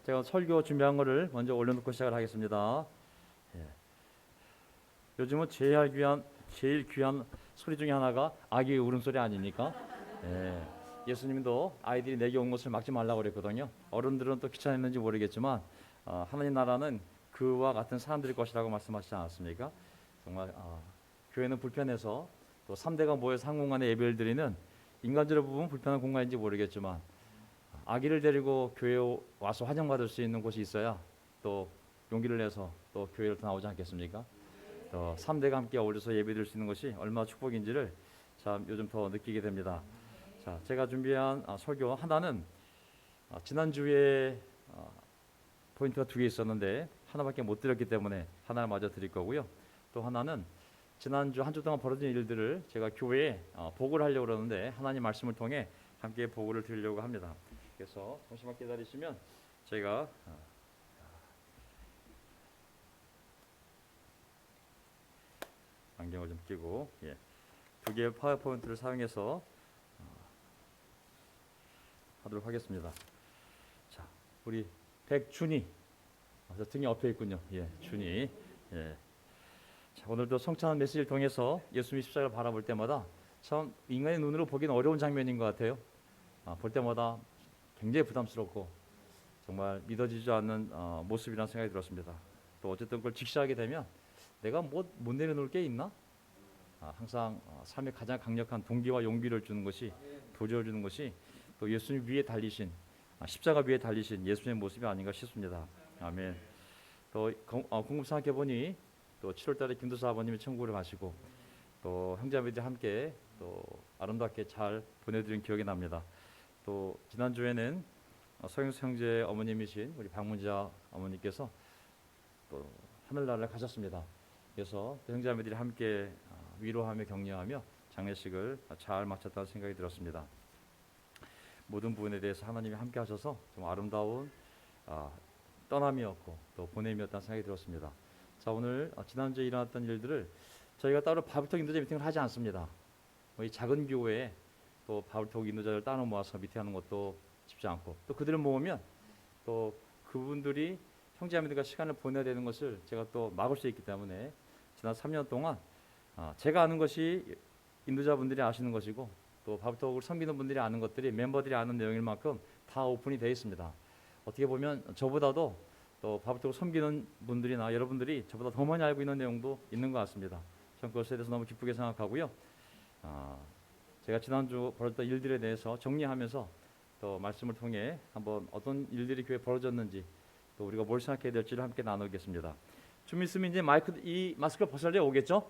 제가 설교 준비한 거를 먼저 올려놓고 시작을 하겠습니다. 예. 요즘은 제일 귀한 소리 중에 하나가 아기의 울음소리 아닙니까? 예. 예수님도 아이들이 내게 온 것을 막지 말라고 그랬거든요. 어른들은 또 귀찮았는지 모르겠지만 하나님 나라는 그와 같은 사람들일 것이라고 말씀하시지 않았습니까? 정말 교회는 불편해서 또 3대가 모여서 한 공간에 예배를 드리는 인간적으로 보면 불편한 공간인지 모르겠지만 아기를 데리고 교회에 와서 환영받을 수 있는 곳이 있어야 또 용기를 내서 또 교회를 더 나오지 않겠습니까? 또 3대가 함께 어울려서 예배드릴 수 있는 것이 얼마나 축복인지를 참 요즘 더 느끼게 됩니다. 자, 제가 준비한 설교 하나는 지난주에 포인트가 두 개 있었는데 하나밖에 못 드렸기 때문에 하나를 마저 드릴 거고요. 또 하나는 지난주 한 주 동안 벌어진 일들을 제가 교회에 보고를 하려고 그러는데 하나님 말씀을 통해 함께 보고를 드리려고 합니다. 그래서 잠시만 기다리시면 제가 안경을 좀 끼고 두 개의 파워포인트를 사용해서 하도록 하겠습니다. 자, 우리 백준이 저 등에 엎여 있군요. 준이. 자, 오늘도 성찬한 메시지를 통해서 예수님의 십자가를 바라볼 때마다 참 인간의 눈으로 보기는 어려운 장면인 것 같아요. 볼 때마다 굉장히 부담스럽고 정말 믿어지지 않는 모습이라는 생각이 들었습니다. 또 어쨌든 그걸 직시하게 되면 내가 못 내려놓을 게 있나? 항상 삶의 가장 강력한 동기와 용기를 주는 것이 도전을 주는 것이 또 예수님 위에 달리신 십자가 위에 달리신 예수님의 모습이 아닌가 싶습니다. 아멘. 또 궁금 생각해 보니 또 7월달에 김도사 아버님이 천국을 가시고 또 형제자매들이 함께 또 아름답게 잘 보내드린 기억이 납니다. 또 지난주에는 서영수 형제 어머님이신 우리 박문자 어머니께서 또 하늘나라를 가셨습니다. 그래서 형제자매들이 함께 위로하며 격려하며 장례식을 잘 마쳤다는 생각이 들었습니다. 모든 부분에 대해서 하나님이 함께 하셔서 좀 아름다운 떠남이었고 또 보냄이었다는 생각이 들었습니다. 자, 오늘 지난주에 일어났던 일들을 저희가 따로 바울톡 인도자 미팅을 하지 않습니다. 이 작은 교회에 또 바울톡 인도자를 따로 모아서 미팅하는 것도 쉽지 않고 또 그들을 모으면 또 그분들이 형제자매들과 시간을 보내야 되는 것을 제가 또 막을 수 있기 때문에 지난 3년 동안 제가 아는 것이 인도자분들이 아시는 것이고 또 바울톡을 섬기는 분들이 아는 것들이 멤버들이 아는 내용일 만큼 다 오픈이 되어 있습니다. 어떻게 보면 저보다도 또 바울톡을 섬기는 분들이나 여러분들이 저보다 더 많이 알고 있는 내용도 있는 것 같습니다. 저는 그것에 대해서 너무 기쁘게 생각하고요. 제가 지난주 벌었던 일들에 대해서 정리하면서 또 말씀을 통해 한번 어떤 일들이 교회에 벌어졌는지 또 우리가 뭘 생각해야 될지를 함께 나누겠습니다. 좀 있으면 이제 이 마스크를 벗을 때 오겠죠?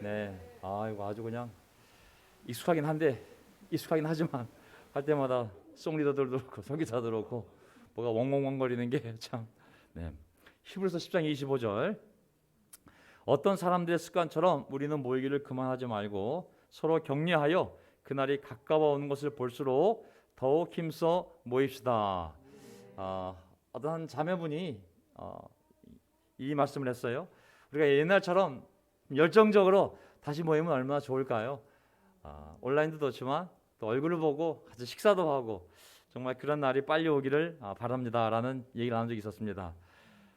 네. 이거 아주 그냥 익숙하긴 하지만 할 때마다 송리더들도 그렇고 선기자도 그렇고 뭐가 웡웡웡거리는 게 참. 네. 히브리서 10장 25절. 어떤 사람들의 습관처럼 우리는 모이기를 그만하지 말고 서로 격려하여 그날이 가까워 오는 것을 볼수록 더욱 힘써 모입시다. 어떤 자매분이 이 말씀을 했어요. 우리가 옛날처럼 열정적으로 다시 모이면 얼마나 좋을까요? 온라인도 좋지만 또 얼굴을 보고 같이 식사도 하고 정말 그런 날이 빨리 오기를 바랍니다라는 얘기를 나눈 적이 있었습니다.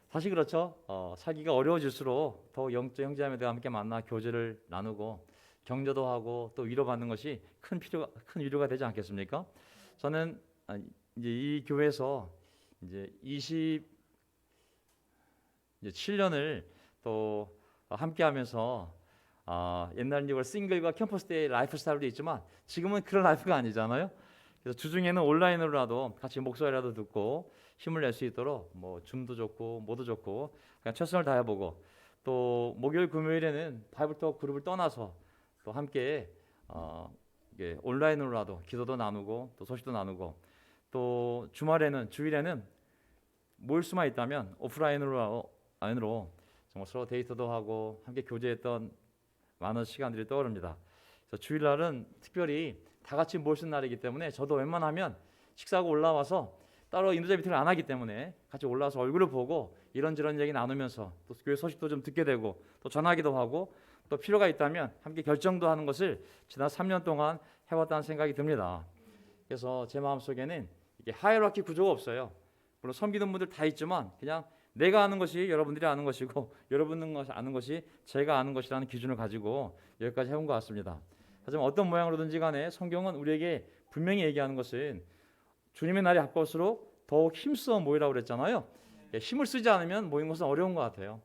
사실 그렇죠. 살기가 어려워질수록 더욱 영적 형제자매들과 함께 만나 교제를 나누고 격려도 하고 또 위로받는 것이 큰 위로가 되지 않겠습니까? 저는 이제 이 교회에서 이제 27년을 또 함께하면서 옛날에 이걸 싱글과 캠퍼스 때의 라이프 스타일도 있지만 지금은 그런 라이프가 아니잖아요. 그래서 주중에는 온라인으로라도 같이 목소리라도 듣고 힘을 낼 수 있도록 뭐 줌도 좋고 뭐도 좋고 그냥 최선을 다해보고 또 목요일 금요일에는 바이블톡 그룹을 떠나서 또 함께 이게 온라인으로라도 기도도 나누고 또 소식도 나누고 또 주일에는 모일 수만 있다면 오프라인으로 정말 서로 데이트도 하고 함께 교제했던 많은 시간들이 떠오릅니다. 그래서 주일날은 특별히 다 같이 모일 수 있는 날이기 때문에 저도 웬만하면 식사하고 올라와서 따로 인도자 미팅을 안 하기 때문에 같이 올라와서 얼굴을 보고 이런저런 얘기 나누면서 또 교회 소식도 좀 듣게 되고 또 전하기도 하고 또 필요가 있다면 함께 결정도 하는 것을 지난 3년 동안 해왔다는 생각이 듭니다. 그래서 제 마음속에는 이게 하이라키 구조가 없어요. 물론 섬기는 분들 다 있지만 그냥 내가 아는 것이 여러분들이 아는 것이고 여러분은 아는 것이 제가 아는 것이라는 기준을 가지고 여기까지 해온 것 같습니다. 하지만 어떤 모양으로든지 간에 성경은 우리에게 분명히 얘기하는 것은 주님의 날이 가까울수록 더욱 힘써 모이라고 그랬잖아요. 힘을 쓰지 않으면 모이는 것은 어려운 것 같아요.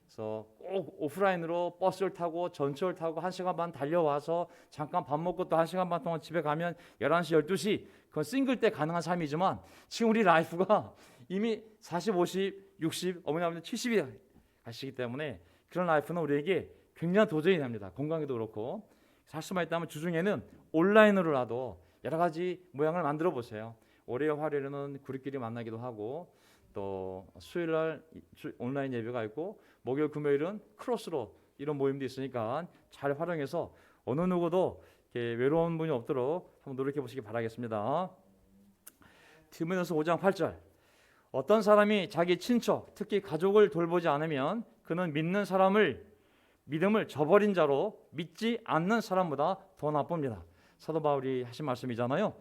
그래서 꼭 오프라인으로 버스를 타고 전철을 타고 1시간 반 달려와서 잠깐 밥 먹고 또 1시간 반 동안 집에 가면 11시, 12시 그건 싱글 때 가능한 삶이지만 지금 우리 라이프가 이미 40, 50, 60, 어머니 아버지 70이 가시기 때문에 그런 라이프는 우리에게 굉장히 도전이 됩니다. 건강에도 그렇고 할 수만 있다면 주중에는 온라인으로라도 여러 가지 모양을 만들어 보세요. 월요일, 화요일에는 우리끼리 만나기도 하고 또 수요일날 온라인 예배가 있고 목요일, 금요일은 크로스로 이런 모임도 있으니까 잘 활용해서 어느 누구도 외로운 분이 없도록 한번 노력해 보시기 바라겠습니다. 디모데후서 5장 8절 어떤 사람이 자기 친척 특히 가족을 돌보지 않으면 그는 믿음을 저버린 자로 믿지 않는 사람보다 더 나쁩니다. 사도 바울이 하신 말씀이잖아요.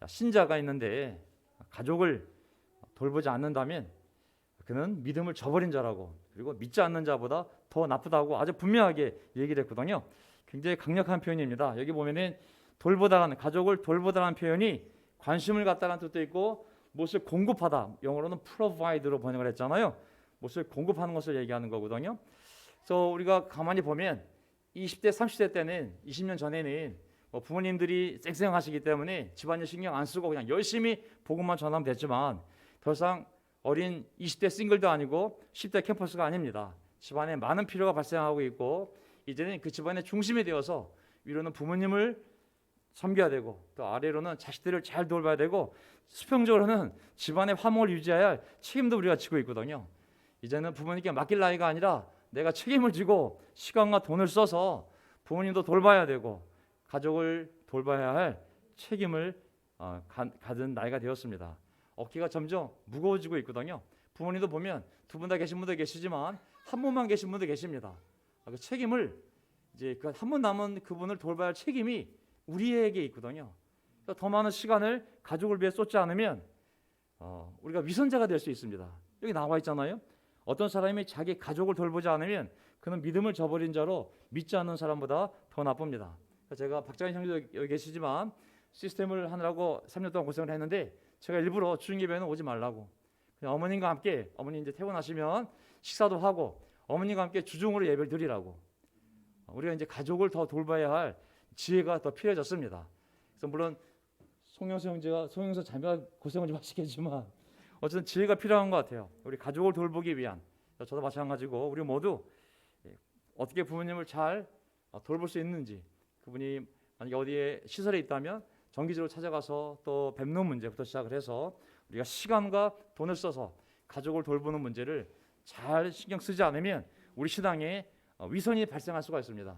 신자가 있는데 가족을 돌보지 않는다면 그는 믿음을 저버린 자라고 그리고 믿지 않는 자보다 더 나쁘다고 아주 분명하게 얘기를 했거든요. 굉장히 강력한 표현입니다. 여기 보면은 가족을 돌보다라는 표현이 관심을 갖다라는 뜻도 있고 무엇을 공급하다, 영어로는 provide로 번역을 했잖아요. 무엇을 공급하는 것을 얘기하는 거거든요. 그래서 우리가 가만히 보면 20대, 30대 때는 20년 전에는 부모님들이 쌩쌩하시기 때문에 집안일 신경 안 쓰고 그냥 열심히 복음만 전하면 됐지만 더 이상 어린 20대 싱글도 아니고 10대 캠퍼스가 아닙니다. 집안에 많은 필요가 발생하고 있고 이제는 그 집안의 중심이 되어서 위로는 부모님을 섬겨야 되고 또 아래로는 자식들을 잘 돌봐야 되고 수평적으로는 집안의 화목을 유지해야 할 책임도 우리가 지고 있거든요. 이제는 부모님께 맡길 나이가 아니라 내가 책임을 지고 시간과 돈을 써서 부모님도 돌봐야 되고 가족을 돌봐야 할 책임을 가진 나이가 되었습니다. 어깨가 점점 무거워지고 있거든요. 부모님도 보면 두 분 다 계신 분도 계시지만 한 분만 계신 분도 계십니다. 그 책임을 이제 그 한 분 남은 그분을 돌봐야 할 책임이 우리에게 있거든요. 더 많은 시간을 가족을 위해 쏟지 않으면 우리가 위선자가 될 수 있습니다. 여기 나와 있잖아요. 어떤 사람이 자기 가족을 돌보지 않으면 그는 믿음을 저버린 자로 믿지 않는 사람보다 더 나쁩니다. 제가 박장희 형제도 여기 계시지만 시스템을 하느라고 3년 동안 고생을 했는데 제가 일부러 주중예배는 오지 말라고 그냥 어머님과 함께 어머니 이제 퇴근하시면 식사도 하고 어머님과 함께 주중으로 예배를 드리라고 우리가 이제 가족을 더 돌봐야 할 지혜가 더 필요해졌습니다. 그래서 물론 송영서 자매가 고생을 좀 하시겠지만 어쨌든 지혜가 필요한 것 같아요. 우리 가족을 돌보기 위한 저도 마찬가지고 우리 모두 어떻게 부모님을 잘 돌볼 수 있는지 그분이 만약에 어디에 시설에 있다면 정기적으로 찾아가서 또 뵙는 문제부터 시작을 해서 우리가 시간과 돈을 써서 가족을 돌보는 문제를 잘 신경 쓰지 않으면 우리 신앙에 위선이 발생할 수가 있습니다.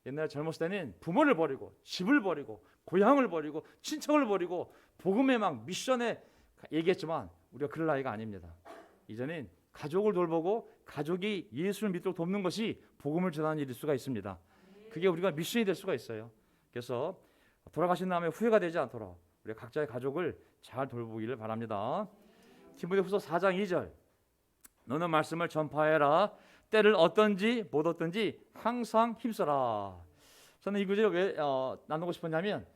옛날 젊었을 때는 부모를 버리고 집을 버리고 고향을 버리고 친척을 버리고 복음의 막 미션에 얘기했지만 우리가 그럴 나이가 아닙니다. 이제는 가족을 돌보고 가족이 예수를 믿도록 돕는 것이 복음을 전하는 일일 수가 있습니다. 그게 우리가 미션이 될 수가 있어요. 그래서 돌아가신 다음에 후회가 되지 않도록 우리 각자의 가족을 잘 돌보기를 바랍니다. 디모데후서 4장 2절 너는 말씀을 전파해라. 때를 어떤지 못 어떤지 항상 힘써라. 저는 이 구절을 왜 나누고 싶었냐면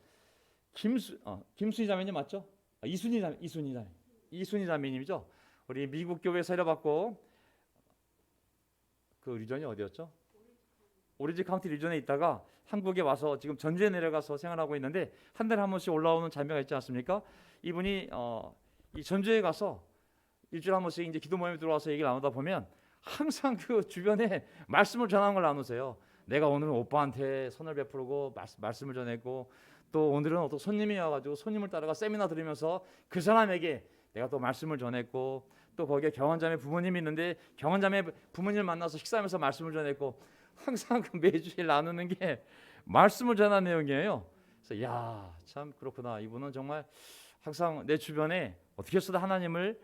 김순희 자매님 맞죠? 이순희 자매님이죠. 우리 미국 교회 세례받고 그 리전이 어디였죠? 오리지 카운티 리전에 있다가 한국에 와서 지금 전주에 내려가서 생활하고 있는데 한 달에 한 번씩 올라오는 자매가 있지 않습니까? 이분이 이 전주에 가서 일주일에 한 번씩 이제 기도 모임에 들어와서 얘기를 나누다 보면 항상 그 주변에 말씀을 전하는 걸 나누세요. 내가 오늘은 오빠한테 선을 베푸고 말씀을 전했고 또 오늘은 어떤 손님이 와가지고 손님을 따라가 세미나 들으면서 그 사람에게 내가 또 말씀을 전했고 또 거기에 경원자매 부모님이 있는데 경원자매 부모님을 만나서 식사하면서 말씀을 전했고 항상 그 매주일 나누는 게 말씀을 전하는 내용이에요. 그래서 야, 참 그렇구나. 이분은 정말 항상 내 주변에 어떻게 해서든 하나님을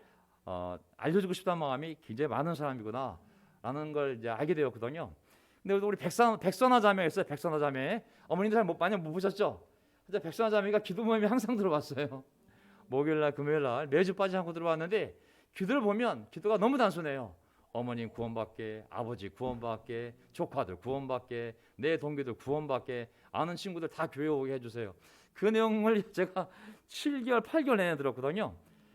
알려주고 싶다는 마음이 굉장히 많은 사람이구나 라는 걸 이제 알게 되었거든요. 근데 우리 백선아 자매가 있어요. 백선아 자매 어머님들 많이 못 보셨죠? 근데 백선아 자매가 기도 모임에 항상 들어왔어요. 목요일날 금요일날 매주 빠지지 않고 들어왔는데 기도를 보면 기도가 너무 단순해요. 어머님 구원받게, 아버지 구원받게, 조카들 구원받게, 내 동기들 구원받게, 아는 친구들 다 교회 오게 해주세요. 그 내용을 제가 7개월, 8개월 내내 들었거든요.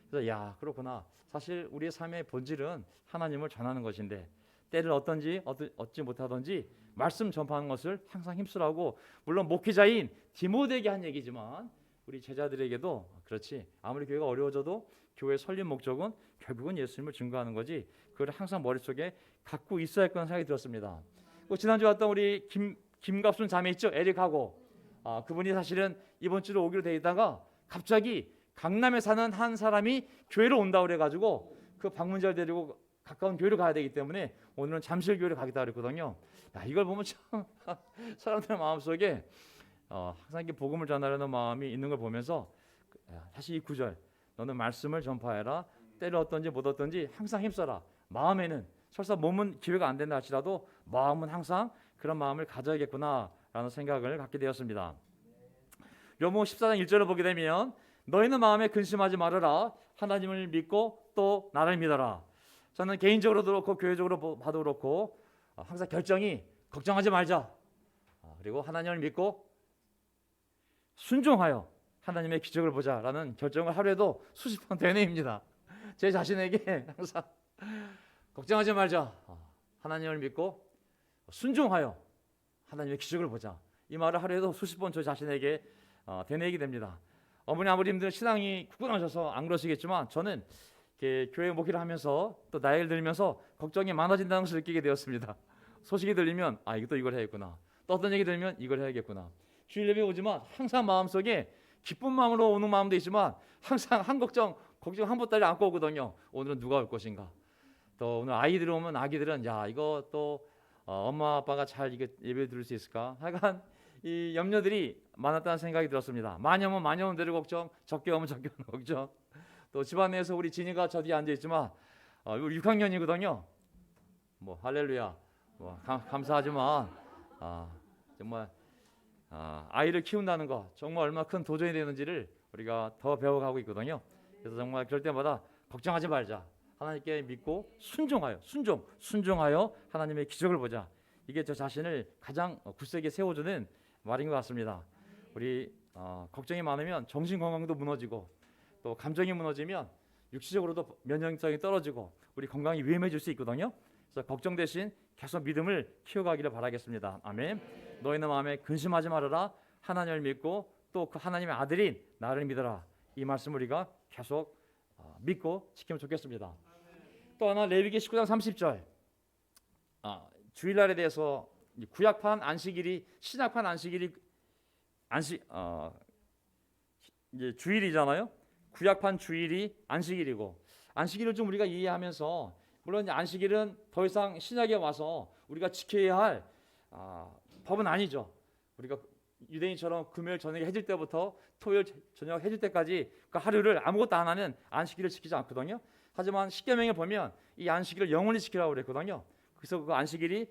그래서 야, 그렇구나. 사실 우리의 삶의 본질은 하나님을 전하는 것인데 때를 얻지 못하든지 말씀 전파하는 것을 항상 힘쓰라고, 물론 목회자인 디모데에게 한 얘기지만 우리 제자들에게도 그렇지. 아무리 교회가 어려워져도 교회의 설립 목적은 결국은 예수님을 증거하는 거지. 그걸 항상 머릿속에 갖고 있어야 할 거라는 생각이 들었습니다. 지난주에 왔던 우리 김갑순 자매 있죠? 에릭하고 그분이 사실은 이번 주로 오기로 돼 있다가 갑자기 강남에 사는 한 사람이 교회로 온다고 그래가지고 그 방문자를 데리고 가까운 교회로 가야 되기 때문에 오늘은 잠실교회로 가겠다 그랬거든요. 야, 이걸 보면 참 사람들 마음속에 항상 이렇게 복음을 전하려는 마음이 있는 걸 보면서 사실 이 구절, 너는 말씀을 전파해라. 때를 얻든지 못 얻든지 항상 힘써라. 마음에는 설사 몸은 기회가 안 된다 할지라도 마음은 항상 그런 마음을 가져야겠구나라는 생각을 갖게 되었습니다. 요모 14장 1절을 보게 되면 너희는 마음에 근심하지 말아라. 하나님을 믿고 또 나를 믿어라. 저는 개인적으로도 그렇고 교회적으로 봐도 그렇고 항상 결정이 걱정하지 말자. 그리고 하나님을 믿고 순종하여 하나님의 기적을 보자라는 결정을 하루에도 수십 번 되뇌입니다. 제 자신에게 항상 걱정하지 말자. 하나님을 믿고 순종하여 하나님의 기적을 보자. 이 말을 하루에도 수십 번 저 자신에게 되뇌게 됩니다. 어머니 아버님들 신앙이 굳건하셔서 안 그러시겠지만 저는 교회 목회를 하면서 또 나이를 들면서 걱정이 많아진다는 것을 느끼게 되었습니다. 소식이 들리면 이것도 이걸 해야겠구나. 또 어떤 얘기 들으면 이걸 해야겠구나. 주일 예배 오지만 항상 마음속에 기쁜 마음으로 오는 마음도 있지만 항상 걱정 한 보따리 안고 오거든요. 오늘은 누가 올 것인가. 또 오늘 아이들 오면 아기들은 이거 또 엄마 아빠가 잘 예배 드릴 수 있을까. 하여간 이 염려들이 많았다는 생각이 들었습니다. 많이 오면 많이 오는 대로 걱정, 적게 오면 적게 오는 걱정. 또 집안에서 우리 진이가 저 뒤에 앉아 있지만 우리 6학년이거든요. 할렐루야. 감사하지만 정말 아이를 키운다는 거 정말 얼마나 큰 도전이 되는지를 우리가 더 배워가고 있거든요. 그래서 정말 그럴 때마다 걱정하지 말자. 하나님께 믿고 순종하여 하나님의 기적을 보자. 이게 저 자신을 가장 굳세게 세워주는 말인 것 같습니다. 우리 걱정이 많으면 정신 건강도 무너지고 또 감정이 무너지면 육체적으로도 면역성이 떨어지고 우리 건강이 위험해질 수 있거든요. 그래서 걱정 대신 계속 믿음을 키워가기를 바라겠습니다. 아멘. 너희는 마음에 근심하지 말아라. 하나님을 믿고 또 그 하나님의 아들인 나를 믿어라. 이 말씀 우리가 계속 믿고 지키면 좋겠습니다. 또 하나 레위기 19장 30절 주일날에 대해서 구약판 안식일이 신약판 안식일이 이제 주일이잖아요. 구약판 주일이 안식일이고 안식일을 좀 우리가 이해하면서 물론 안식일은 더 이상 신약에 와서 우리가 지켜야 할 법은 아니죠. 우리가 유대인처럼 금요일 저녁에 해질 때부터 토요일 저녁 해질 때까지 그 하루를 아무것도 안 하는 안식일을 지키지 않거든요. 하지만 십계명에 보면 이 안식일을 영원히 지키라고 그랬거든요. 그래서 그 안식일이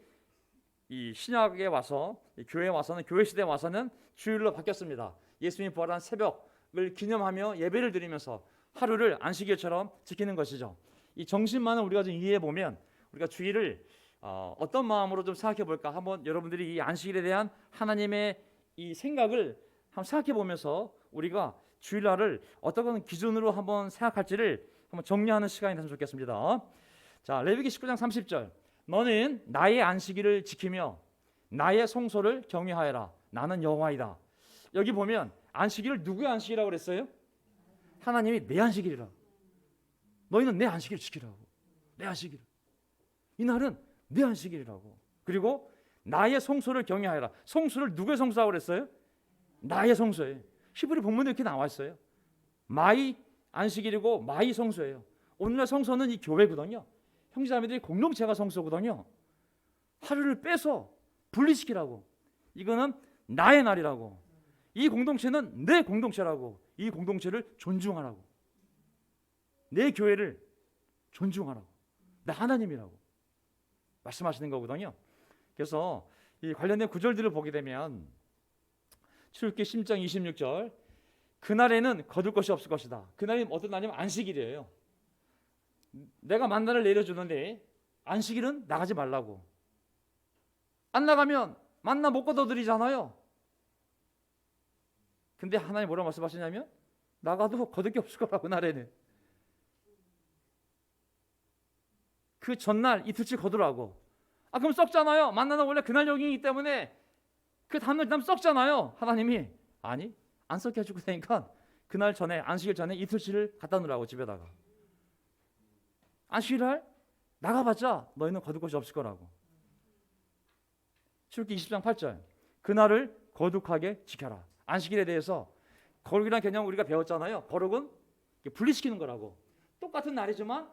이 신약에 와서 교회에 와서는 교회 시대에 와서는 주일로 바뀌었습니다. 예수님이 부활한 새벽을 기념하며 예배를 드리면서 하루를 안식일처럼 지키는 것이죠. 이 정신만을 우리가 좀 이해해 보면 우리가 주일을 어떤 마음으로 좀 생각해 볼까? 한번 여러분들이 이 안식일에 대한 하나님의 이 생각을 한번 생각해 보면서 우리가 주일날을 어떤 기준으로 한번 생각할지를 한번 정리하는 시간이 됐으면 좋겠습니다. 자, 레위기 19장 30절. 너는 나의 안식일을 지키며 나의 성소를 경외하여라. 나는 여호와이다. 여기 보면 안식일을 누구의 안식이라고 그랬어요? 하나님이 내 안식일이라고. 너희는 내 안식일을 지키라고. 내 안식일. 이 날은 내 안식일이라고. 그리고 나의 성소를 경외하여라. 성소를 누구의 성소라고 그랬어요? 나의 성소예요. 히브리 본문에 이렇게 나와 있어요. 마이 안식일이고 마이 성소예요. 오늘날 성소는 이 교회거든요. 형제자매들이 공동체가 성소거든요. 하루를 빼서 분리시키라고. 이거는 나의 날이라고. 이 공동체는 내 공동체라고. 이 공동체를 존중하라고. 내 교회를 존중하라고. 나 하나님이라고 말씀하시는 거거든요. 그래서 이 관련된 구절들을 보게 되면 출애굽기 10장 26절 그날에는 거둘 것이 없을 것이다. 그날이 어떤 날이면 안식일이에요. 내가 만나를 내려주는데 안식일은 나가지 말라고. 안 나가면 만나 못 거둬들이잖아요. 근데 하나님 뭐라고 말씀하시냐면 나가도 거둘 게 없을 거라고. 날에는 그 전날 이틀치 거두라고. 그럼 썩잖아요. 만나는 원래 그날 영이기 때문에 그 다음날 지나면 썩잖아요. 하나님이 아니 안 썩게 해줄 테니까 그날 전에 안식일 전에 이틀치를 갖다 놓으라고. 집에다가 안식일날 나가봤자 너희는 거둘 것이 없을 거라고. 출애굽기 20장 8절 그날을 거룩하게 지켜라. 안식일에 대해서 거룩이라는 개념 우리가 배웠잖아요. 거룩은 분리시키는 거라고. 똑같은 날이지만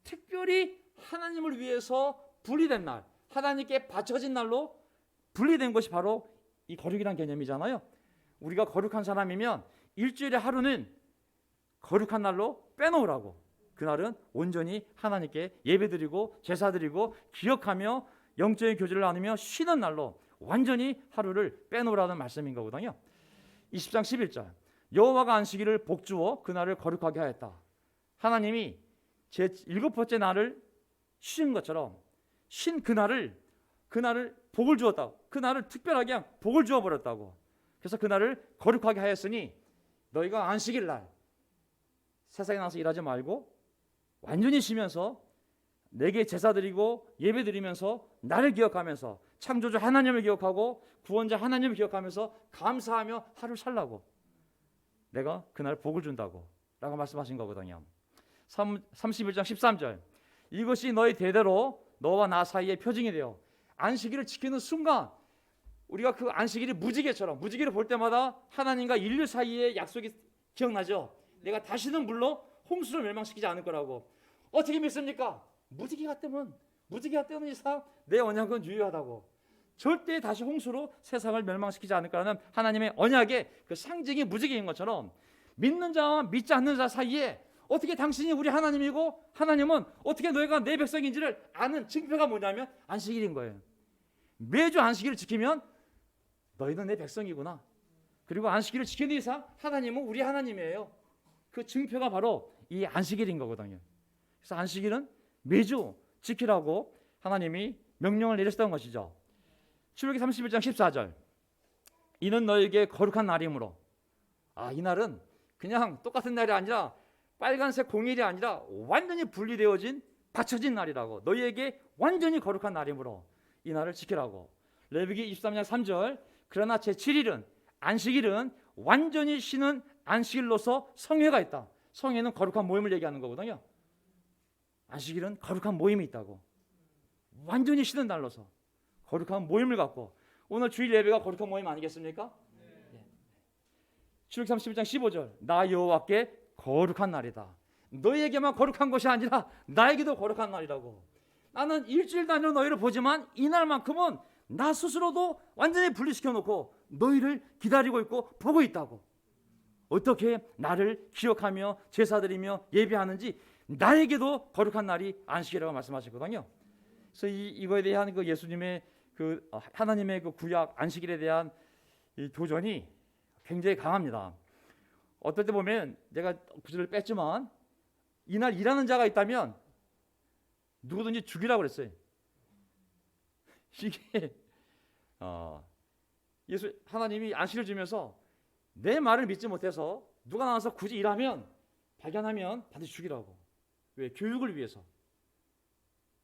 특별히 하나님을 위해서 분리된 날, 하나님께 바쳐진 날로 분리된 것이 바로 이 거룩이라는 개념이잖아요. 우리가 거룩한 사람이면 일주일에 하루는 거룩한 날로 빼놓으라고. 그날은 온전히 하나님께 예배드리고 제사드리고 기억하며 영적인 교제를 나누며 쉬는 날로 완전히 하루를 빼놓으라는 말씀인 거거든요. 20장 11절 여호와가 안식일을 복주어 그날을 거룩하게 하였다. 하나님이 제 일곱 번째 날을 쉬는 것처럼 쉰 그날을 복을 주었다. 그날을 특별하게 그냥 복을 주어 버렸다고. 그래서 그날을 거룩하게 하였으니 너희가 안식일 날 세상에 나가서 일하지 말고 완전히 쉬면서 내게 제사드리고 예배드리면서 나를 기억하면서 창조주 하나님을 기억하고 구원자 하나님을 기억하면서 감사하며 하루를 살라고. 내가 그날 복을 준다고 라고 말씀하신 거거든요. 31장 13절 이것이 너희 대대로 너와 나 사이의 표징이 되어 안식일을 지키는 순간 우리가 그 안식일이 무지개를 볼 때마다 하나님과 인류 사이의 약속이 기억나죠. 내가 다시는 물로 홍수를 멸망시키지 않을 거라고. 어떻게 믿습니까? 무지개가 뜨는 이상 내 언약은 유효하다고. 절대 다시 홍수로 세상을 멸망시키지 않을 거라는 하나님의 언약의 그 상징이 무지개인 것처럼 믿는 자와 믿지 않는 자 사이에 어떻게 당신이 우리 하나님이고 하나님은 어떻게 너희가 내 백성인지를 아는 증표가 뭐냐면 안식일인 거예요. 매주 안식일을 지키면 너희는 내 백성이구나. 그리고 안식일을 지키는 이상 하나님은 우리 하나님이에요. 그 증표가 바로 이 안식일인 거거든요. 그래서 안식일은 매주 지키라고 하나님이 명령을 내렸던 것이죠. 출애굽기 31장 14절 이는 너에게 거룩한 날이므로. 이 날은 그냥 똑같은 날이 아니라 빨간색 공일이 아니라 완전히 분리되어진 받쳐진 날이라고. 너희에게 완전히 거룩한 날이므로 이 날을 지키라고. 레위기 23장 3절 그러나 제7일은 안식일은 완전히 쉬는 안식일로서 성회가 있다. 성회는 거룩한 모임을 얘기하는 거거든요. 안식일은 거룩한 모임이 있다고. 완전히 쉬는 날로서 거룩한 모임을 갖고. 오늘 주일 예배가 거룩한 모임 아니겠습니까? 네. 출애굽기 31장 15절 나 여호와께 거룩한 날이다. 너희에게만 거룩한 것이 아니라 나에게도 거룩한 날이라고. 나는 일주일 단위로 너희를 보지만 이날만큼은 나 스스로도 완전히 분리시켜 놓고 너희를 기다리고 있고 보고 있다고. 어떻게 나를 기억하며 제사드리며 예배하는지 나에게도 거룩한 날이 안식이라고 말씀하시거든요. 그래서 이거에 대한 그 예수님의 그 하나님의 그 구약 안식일에 대한 이 도전이 굉장히 강합니다. 어떨 때 보면 내가 구절을 뺐지만 이날 일하는 자가 있다면 누구든지 죽이라고 그랬어요. 이게 예수 하나님이 안식을 주면서 내 말을 믿지 못해서 누가 나와서 굳이 일하면 발견하면 반드시 죽이라고. 왜? 교육을 위해서.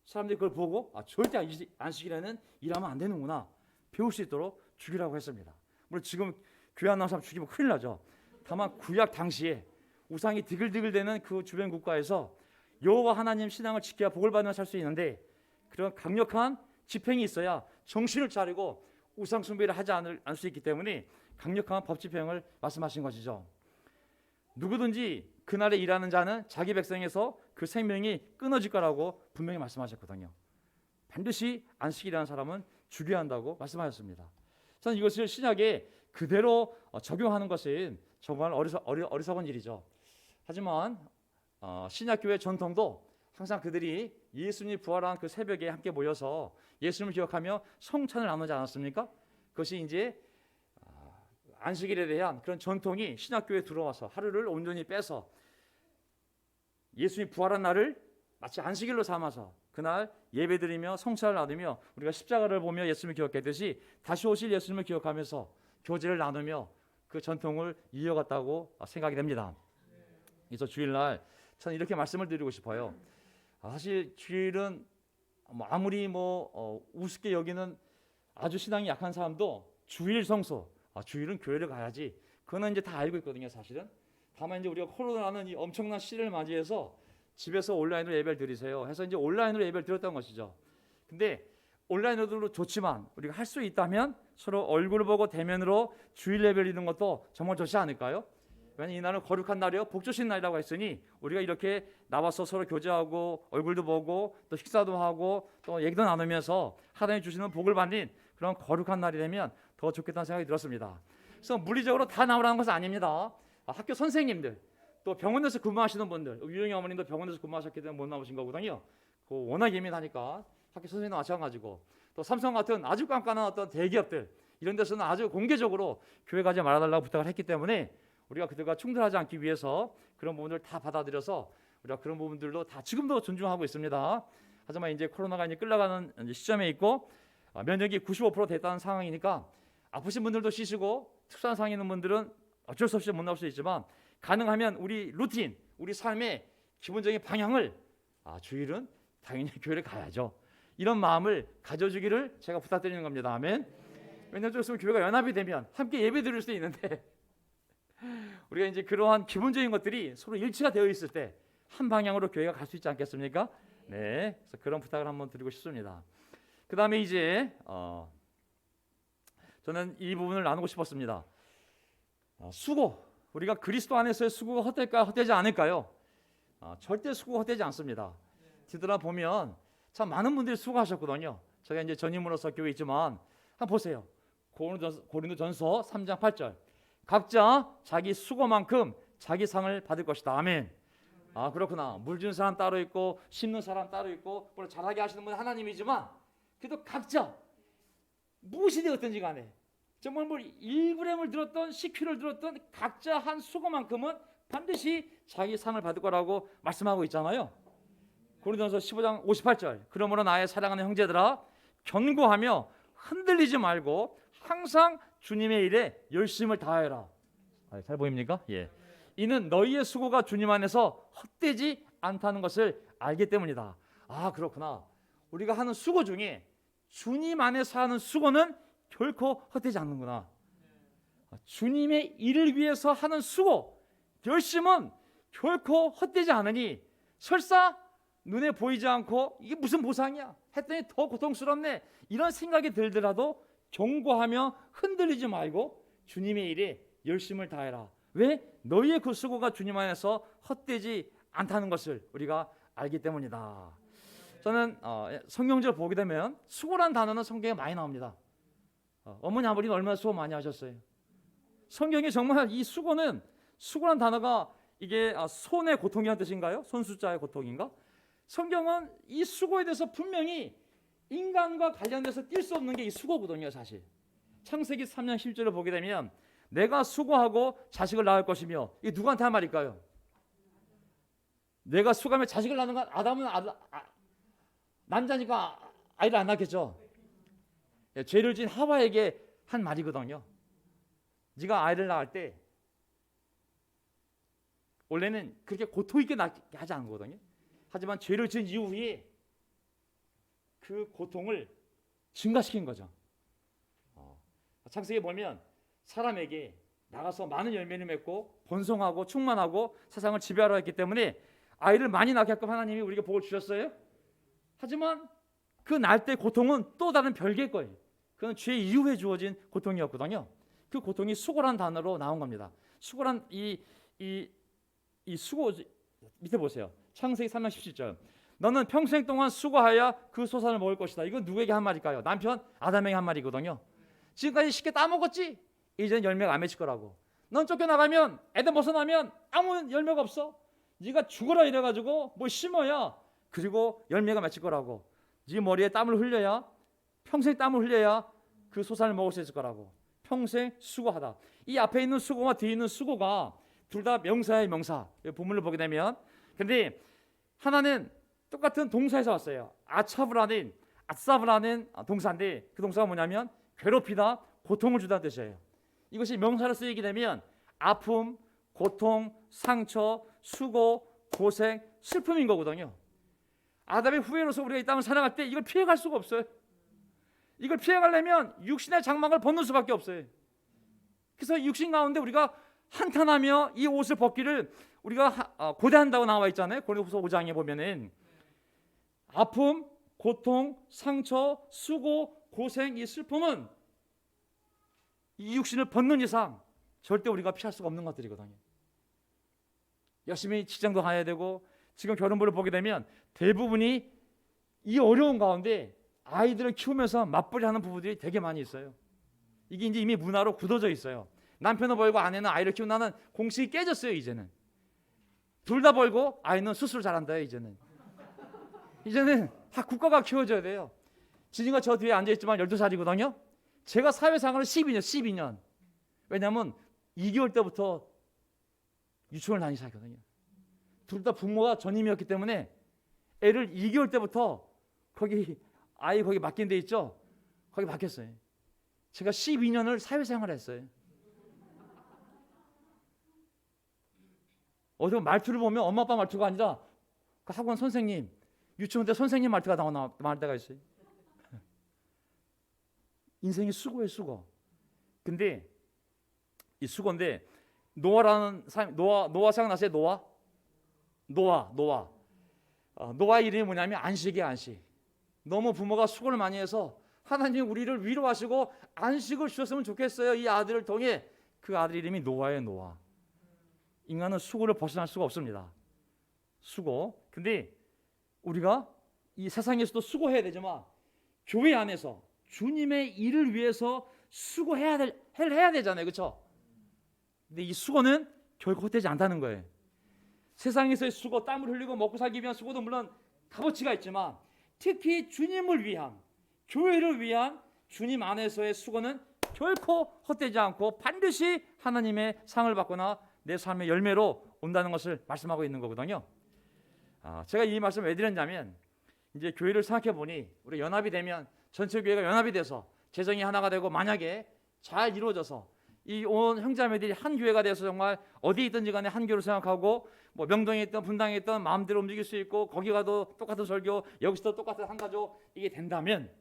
사람들이 그걸 보고 절대 안식일에는 일하면 안 되는구나 배울 수 있도록 죽이라고 했습니다. 물론 지금 교회 안 나온 사람 죽이면 큰일 나죠. 다만 구약 당시에 우상이 디글디글대는 그 주변 국가에서 여호와 하나님 신앙을 지켜야 복을 받으며 살 수 있는데 그런 강력한 집행이 있어야 정신을 차리고 우상 숭배를 하지 않을 수 있기 때문에 강력한 법 집행을 말씀하신 것이죠. 누구든지 그날에 일하는 자는 자기 백성에서 그 생명이 끊어질 거라고 분명히 말씀하셨거든요. 반드시 안식일이라는 사람은 죽여야 한다고 말씀하셨습니다. 저는 이것을 신약에 그대로 적용하는 것은 정말 어리석은 일이죠. 하지만 신약교회 전통도 항상 그들이 예수님이 부활한 그 새벽에 함께 모여서 예수님을 기억하며 성찬을 나누지 않았습니까? 그것이 이제 안식일에 대한 그런 전통이 신약교회에 들어와서 하루를 온전히 빼서 예수님이 부활한 날을 마치 안식일로 삼아서 그날 예배드리며 성찬을 나누며 우리가 십자가를 보며 예수님을 기억했듯이 다시 오실 예수님을 기억하면서 교제를 나누며 그 전통을 이어갔다고 생각이 됩니다. 그래서 주일날 저는 이렇게 말씀을 드리고 싶어요. 사실 주일은 아무리 우습게 여기는 아주 신앙이 약한 사람도 주일 성소, 주일은 교회를 가야지. 그거는 이제 다 알고 있거든요, 사실은. 다만 이제 우리가 코로나라는 이 엄청난 시대를 맞이해서 집에서 온라인으로 예배를 드리세요 해서 이제 온라인으로 예배를 드렸던 것이죠. 근데 온라인으로도 좋지만 우리가 할 수 있다면 서로 얼굴을 보고 대면으로 주일 예배를 드리는 것도 정말 좋지 않을까요? 왜냐하면 이날은 거룩한 날이요 복주신 날이라고 했으니 우리가 이렇게 나와서 서로 교제하고 얼굴도 보고 또 식사도 하고 또 얘기도 나누면서 하나님 주시는 복을 받는 그런 거룩한 날이 되면 더 좋겠다는 생각이 들었습니다. 그래서 물리적으로 다 나오라는 것은 아닙니다. 학교 선생님들 또 병원에서 근무하시는 분들, 유영이 어머님도 병원에서 근무하셨기 때문에 못 나오신 거거든요. 워낙 예민하니까 학교 선생님도 마찬가지고 또 삼성 같은 아주 깐깐한 어떤 대기업들 이런 데서는 아주 공개적으로 교회 가지 말아달라고 부탁을 했기 때문에 우리가 그들과 충돌하지 않기 위해서 그런 부분들을 다 받아들여서 우리가 그런 부분들도 다 지금도 존중하고 있습니다. 하지만 이제 코로나가 이제 끌려가는 시점에 있고 면역이 95% 됐다는 상황이니까 아프신 분들도 쉬시고 특수한 상황 있는 분들은 어쩔 수 없이 못 나올 수 있지만 가능하면 우리 루틴, 우리 삶의 기본적인 방향을 주일은 당연히 교회를 가야죠. 이런 마음을 가져주기를 제가 부탁드리는 겁니다. 아멘. 왜냐하면 좀 있으면 교회가 연합이 되면 함께 예배 드릴 수 있는데 우리가 이제 그러한 기본적인 것들이 서로 일치가 되어 있을 때 한 방향으로 교회가 갈 수 있지 않겠습니까? 네, 그래서 그런 부탁을 한번 드리고 싶습니다. 그 다음에 이제 저는 이 부분을 나누고 싶었습니다. 수고, 우리가 그리스도 안에서의 수고가 헛될까요? 헛되지 않을까요? 절대 수고가 헛되지 않습니다. 뒤돌아보면 참 많은 분들이 수고하셨거든요. 제가 이제 전임으로서 교회에 있지만 한번 보세요. 고린도전서 3장 8절 각자 자기 수고만큼 자기 상을 받을 것이다. 아멘. 그렇구나. 물 준 사람 따로 있고 심는 사람 따로 있고 물론 잘하게 하시는 분은 하나님이지만 그래도 각자 무엇이 되었든지 간에 정말 1g을 들었던 10kg를 들었던 각자 한 수고만큼은 반드시 자기 상을 받을 거라고 말씀하고 있잖아요. 고린도전서 15장 58절 그러므로 나의 사랑하는 형제들아 견고하며 흔들리지 말고 항상 주님의 일에 열심을 다하여라. 잘 보입니까? 예. 이는 너희의 수고가 주님 안에서 헛되지 않다는 것을 알기 때문이다. 그렇구나. 우리가 하는 수고 중에 주님 안에서 하는 수고는 결코 헛되지 않는구나. 주님의 일을 위해서 하는 수고, 열심은 결코 헛되지 않으니 설사 눈에 보이지 않고 이게 무슨 보상이야? 했더니 더 고통스럽네. 이런 생각이 들더라도 경고하며 흔들리지 말고 주님의 일에 열심을 다해라. 왜? 너희의 그 수고가 주님 안에서 헛되지 않다는 것을 우리가 알기 때문이다. 저는 성경적으로 보게 되면 수고란 단어는 성경에 많이 나옵니다. 어머니 아버지는 얼마나 수고 많이 하셨어요. 성경에 정말 이 수고란 단어가 이게 손의 고통이라는 뜻인가요? 손수자의 고통인가? 성경은 이 수고에 대해서 분명히 인간과 관련돼서 뛸 수 없는 게 이 수고거든요. 사실 창세기 3장 10절을 보게 되면 내가 수고하고 자식을 낳을 것이며 이게 누구한테 한 말일까요? 내가 수고하며 자식을 낳는 건 아담은 남자니까 아이를 안 낳겠죠. 죄를 지은 하와에게 한 말이거든요. 네가 아이를 낳을 때 원래는 그렇게 고통 있게 낳게 하지 않거든요. 하지만 죄를 지은 이후에 그 고통을 증가시킨 거죠. 창세기에 보면 사람에게 나가서 많은 열매를 맺고 번성하고 충만하고 세상을 지배하라 했기 때문에 아이를 많이 낳게 하고 하나님이 우리에게 복을 주셨어요. 하지만 그 낳을 때 고통은 또 다른 별개의 거예요. 그건 죄 이후에 주어진 고통이었거든요. 그 고통이 수고란 단어로 나온 겁니다. 수고란 이 수고 밑에 보세요. 창세기 3장 17절 너는 평생 동안 수고하여 그 소산을 먹을 것이다. 이건 누구에게 한 말일까요? 남편 아담에게 한 말이거든요. 지금까지 쉽게 따먹었지? 이제는 열매가 안 맺힐 거라고. 넌 쫓겨나가면 애들 벗어나면 아무 열매가 없어. 네가 죽어라 이래가지고 뭐 심어야 그리고 열매가 맺힐 거라고. 네 머리에 땀을 흘려야 평생 땀을 흘려야 그 소산을 먹을 수 있을 거라고. 평생 수고하다. 이 앞에 있는 수고와 뒤에 있는 수고가 둘 다 명사의 명사. 본문을 보게 되면 근데 하나는 똑같은 동사에서 왔어요. 아차브라는 아싸브라는 동사인데 그 동사가 뭐냐면 괴롭히다, 고통을 주다 뜻이에요. 이것이 명사로 쓰이게 되면 아픔, 고통, 상처, 수고, 고생, 슬픔인 거거든요. 아담의 후예로서 우리가 이 땅을 살아갈 때 이걸 피해갈 수가 없어요. 이걸 피해가려면 육신의 장막을 벗는 수밖에 없어요. 그래서 육신 가운데 우리가 한탄하며 이 옷을 벗기를 우리가 고대한다고 나와 있잖아요. 고린도후서 5장에 보면은 아픔, 고통, 상처, 수고, 고생, 이 슬픔은 이 육신을 벗는 이상 절대 우리가 피할 수가 없는 것들이거든요. 열심히 직장도 가야 되고 지금 결혼부를 보게 되면 대부분이 이 어려운 가운데 아이들을 키우면서 맞벌이 하는 부부들이 되게 많이 있어요. 이게 이제 이미 문화로 굳어져 있어요. 남편은 벌고 아내는 아이를 키운다는 공식이 깨졌어요. 이제는 둘 다 벌고 아이는 수술 잘한다. 이제는 다 국가가 키워줘야 돼요. 진이가 저 뒤에 앉아있지만 12살이거든요 제가 사회생활을 12년 왜냐하면 2개월 때부터 유치원을 다니기 시작했거든요. 둘 다 부모가 전임이었기 때문에 애를 2개월 때부터 아이 거기 맡긴 데 있죠. 거기 맡겼어요. 제가 12년을 사회생활을 했어요. 어디 말투를 보면 엄마 아빠 말투가 아니라 그 학원 선생님, 유치원 때 선생님 말투가 나올 때가 있어요. 인생이 수고예요, 수고. 근데 이 수고인데 노아라는 사람, 노아 생각나세요? 노아 이름이 뭐냐면 안식이에요. 안식. 너무 부모가 수고를 많이 해서 하나님 우리를 위로하시고 안식을 주셨으면 좋겠어요. 이 아들을 통해. 그 아들 이름이 노아예요. 노아. 인간은 수고를 벗어날 수가 없습니다. 수고. 근데 우리가 이 세상에서도 수고해야 되지만 교회 안에서 주님의 일을 위해서 수고해야 해야 되잖아요. 그렇죠? 근데 이 수고는 결코 헛되지 않다는 거예요. 세상에서의 수고, 땀을 흘리고 먹고 살기 위한 수고도 물론 값어치가 있지만 특히 주님을 위한, 교회를 위한 주님 안에서의 수고는 결코 헛되지 않고 반드시 하나님의 상을 받거나 내 삶의 열매로 온다는 것을 말씀하고 있는 거거든요. 제가 이 말씀을 왜 드렸냐면 이제 교회를 생각해 보니 우리 연합이 되면 전체 교회가 연합이 돼서 재정이 하나가 되고 만약에 잘 이루어져서 이 온 형제자매들이 한 교회가 돼서 정말 어디 있든지 간에 한 교회로 생각하고 뭐 명동에 있든 분당에 있든 마음대로 움직일 수 있고 거기 가도 똑같은 설교 여기서도 똑같은 한 가족 이게 된다면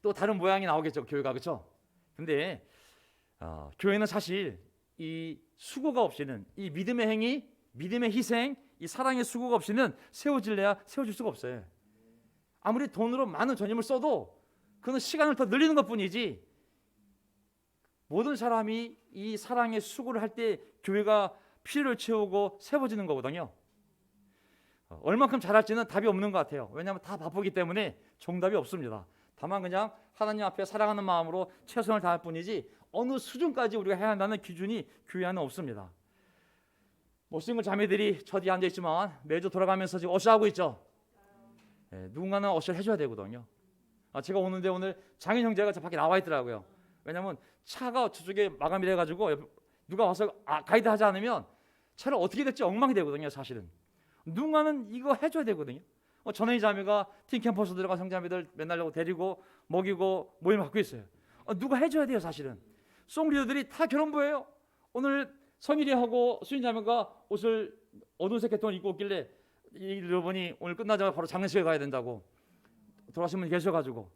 또 다른 모양이 나오겠죠. 교회가. 그렇죠? 근데 교회는 사실 이 수고가 없이는 이 믿음의 행위, 믿음의 희생, 이 사랑의 수고가 없이는 세워질 수가 없어요. 아무리 돈으로 많은 전임을 써도 그는 시간을 더 늘리는 것뿐이지 모든 사람이 이 사랑의 수고를 할 때 교회가 필요를 채우고 세워지는 거거든요. 얼만큼 잘할지는 답이 없는 것 같아요. 왜냐하면 다 바쁘기 때문에 정답이 없습니다. 다만 그냥 하나님 앞에 사랑하는 마음으로 최선을 다할 뿐이지 어느 수준까지 우리가 해야 한다는 기준이 교회 안에 없습니다. 싱글 자매들이 저 뒤에 앉아있지만 매주 돌아가면서 지금 어시하고 있죠. 누군가는 어시를 해줘야 되거든요. 제가 오는데 오늘 장인 형제가 저 밖에 나와 있더라고요. 왜냐하면 차가 저쪽에 마감이 돼가지고 누가 와서 가이드 하지 않으면 차를 어떻게 될지 엉망이 되거든요. 사실은 누군가는 이거 해줘야 되거든요. 전혜희 자매가 팀 캠퍼스 들어간 형제자매들 맨날 데리고 먹이고 모임을 갖고 있어요. 누가 해줘야 돼요. 사실은 송리더들이 다 결혼부예요. 오늘 성일이하고 수인 자매가 옷을 어두운색 계통을 입고 있길래 여러분이 오늘 끝나자마자 바로 장례식에 가야 된다고 돌아가신 분이 계셔가지고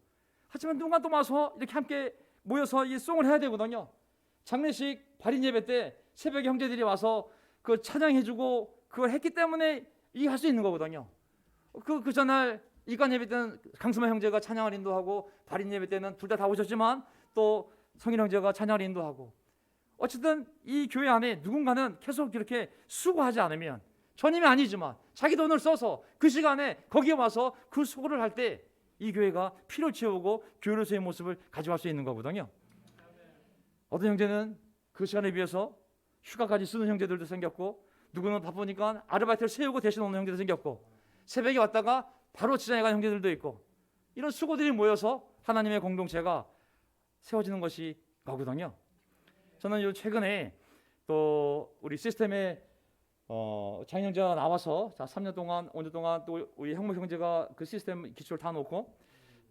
하지만 누군가 또 와서 이렇게 함께 모여서 이 송을 해야 되거든요. 장례식 발인 예배 때 새벽에 형제들이 와서 그 찬양해주고 그걸 했기 때문에 이게 할 수 있는 거거든요. 그 전날 일간 예배 때는 강수만 형제가 찬양을 인도하고 발인 예배 때는 둘 다 오셨지만 또 성일 형제가 찬양을 인도하고 어쨌든 이 교회 안에 누군가는 계속 이렇게 수고하지 않으면 전임이 아니지만 자기 돈을 써서 그 시간에 거기에 와서 그 수고를 할 때 이 교회가 피를 채우고 교회로서의 모습을 가져갈 수 있는 거거든요. 어떤 형제는 그 시간에 비해서 휴가까지 쓰는 형제들도 생겼고 누구는 바쁘니까 아르바이트를 세우고 대신 오는 형제도 생겼고 새벽에 왔다가 바로 지장에 간 형제들도 있고 이런 수고들이 모여서 하나님의 공동체가 세워지는 것이 거거든요. 저는 요 최근에 또 우리 시스템에 장인 형제가 나와서 자 3년 동안 5년 동안 또 우리 형무 형제가 그 시스템 기초를 다 놓고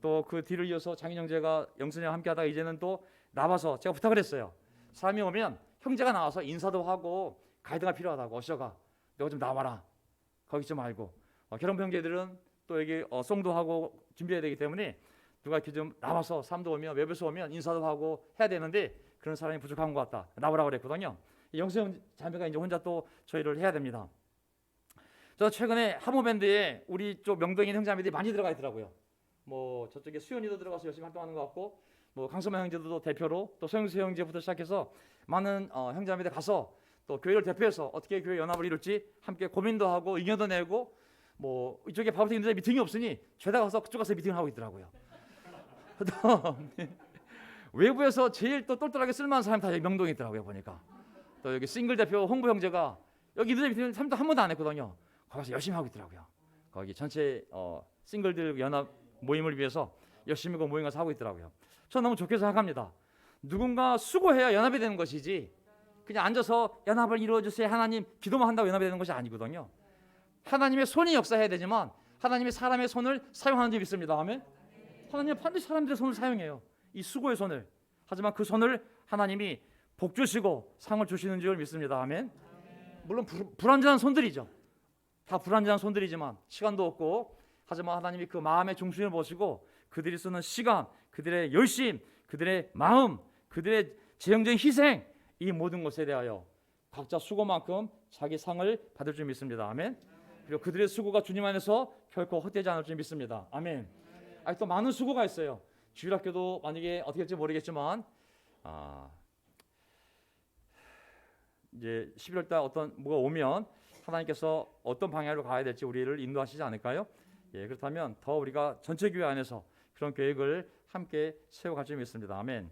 또 그 뒤를 이어서 장인 형제가 영선이와 함께하다가 이제는 또 나와서 제가 부탁을 했어요. 사람이 오면 형제가 나와서 인사도 하고 가이드가 필요하다고. 어셔가 너가 좀 나와라. 거기 좀 알고 결혼부 형제들은 또 여기 송도 하고 준비해야 되기 때문에 누가 이렇게 좀 나와서 사람도 오면 외부에서 오면 인사도 하고 해야 되는데 그런 사람이 부족한 것 같다. 나오라고 그랬거든요. 영수형 자매가 이제 혼자 또 저희를 해야 됩니다. 저 최근에 하모밴드에 우리 쪽 명동인 형제자매들이 많이 들어가 있더라고요. 뭐 저쪽에 수연이도 들어가서 열심히 활동하는 것 같고 뭐 강소만 형제도 대표로 또 서영수 형제부터 시작해서 많은 형제자매들 가서 또 교회를 대표해서 어떻게 교회 연합을 이룰지 함께 고민도 하고 의견도 내고 뭐 이쪽에 바울트 인도자 미팅이 없으니 죄다 가서 그쪽 가서 미팅을 하고 있더라고요. 또 외부에서 제일 또 똘똘하게 쓸만한 사람이 다 여기 명동에 있더라고요 보니까. 또 여기 싱글 대표 홍보 형제가 여기 인도자 미팅 한 번도 안 했거든요. 거기 가서 열심히 하고 있더라고요. 거기 전체 싱글들 연합 모임을 위해서 열심히 그 모임 가서 하고 있더라고요. 저는 너무 좋게 생각합니다. 누군가 수고해야 연합이 되는 것이지 그냥 앉아서 연합을 이루어주세요 하나님 기도만 한다고 연합이 되는 것이 아니거든요. 하나님의 손이 역사해야 되지만 하나님의 사람의 손을 사용하는 줄 믿습니다. 아멘. 하나님은 반드시 사람들의 손을 사용해요. 이 수고의 손을. 하지만 그 손을 하나님이 복 주시고 상을 주시는 줄 믿습니다. 아멘. 물론 불완전한 손들이죠. 다 불완전한 손들이지만 시간도 없고 하지만 하나님이 그 마음의 중심을 보시고 그들이 쓰는 시간, 그들의 열심, 그들의 마음, 그들의 재정적인 희생 이 모든 것에 대하여 각자 수고만큼 자기 상을 받을 줄 믿습니다. 아멘. 그리고 그들의 수고가 주님 안에서 결코 헛되지 않을 줄 믿습니다. 아멘. 또 많은 수고가 있어요. 주일학교도 만약에 어떻게 될지 모르겠지만 이제 11월달 어떤 뭐가 오면 하나님께서 어떤 방향으로 가야 될지 우리를 인도하시지 않을까요? 예, 그렇다면 더 우리가 전체 교회 안에서 그런 계획을 함께 세워갈 줄 믿습니다. 아멘.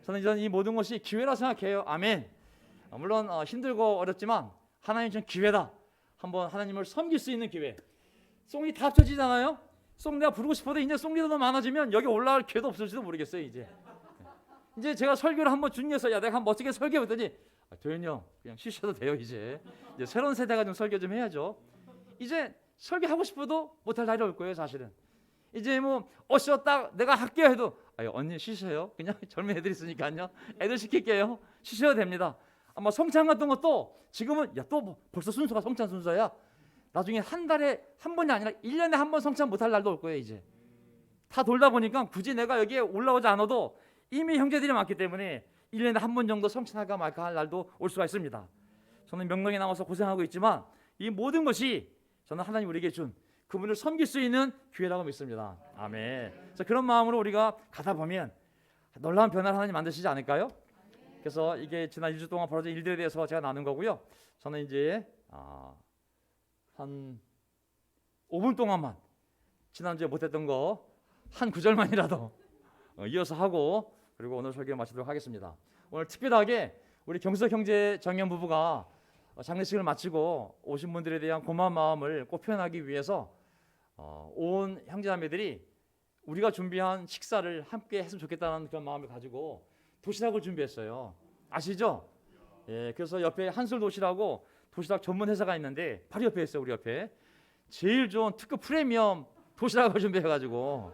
저는 이 모든 것이 기회라 생각해요. 아멘. 물론 힘들고 어렵지만 하나님 전 기회다. 한번 하나님을 섬길 수 있는 기회. 송이 다 합쳐지잖아요. 송 내가 부르고 싶어도 이제 송 리더도 많아지면 여기 올라갈 기회도 없을지도 모르겠어요. 이제 제가 설교를 한번 준비해서 야 내가 한번 멋지게 설교했더니 도현이 형 그냥 쉬셔도 돼요. 이제 새로운 세대가 좀 설교 좀 해야죠. 이제 설교하고 싶어도 못할 날이 올 거예요. 사실은 이제 뭐 딱 내가 할게요 해도 언니 쉬세요. 그냥 젊은 애들 있으니까요. 애들 시킬게요. 쉬셔도 됩니다. 아마 성찬 같은 것도 지금은 또 벌써 순서가 성찬 순서야. 나중에 한 달에 한 번이 아니라 1년에 한 번 성찬 못할 날도 올 거예요. 이제 다 돌다 보니까 굳이 내가 여기에 올라오지 않아도 이미 형제들이 많기 때문에 1년에 한 번 정도 성찬할까 말까 할 날도 올 수가 있습니다. 저는 명령에 나와서 고생하고 있지만 이 모든 것이 저는 하나님 우리에게 준 그분을 섬길 수 있는 기회라고 믿습니다. 아멘. 그래서 그런 마음으로 우리가 가다 보면 놀라운 변화를 하나님 만드시지 않을까요? 그래서 이게 지난 1주 동안 벌어진 일들에 대해서 제가 나눈 거고요. 저는 이제 한 5분 동안만 지난주에 못했던 거 한 구절만이라도 이어서 하고 그리고 오늘 설교 마치도록 하겠습니다. 오늘 특별하게 우리 경석 형제 정연 부부가 장례식을 마치고 오신 분들에 대한 고마운 마음을 꼭 표현하기 위해서 온 형제자매들이 우리가 준비한 식사를 함께 했으면 좋겠다는 그런 마음을 가지고 도시락을 준비했어요. 아시죠? 예, 그래서 옆에 한솔 도시락하고 도시락 전문 회사가 있는데 바로 옆에 있어요. 우리 옆에 제일 좋은 특급 프리미엄 도시락을 준비해가지고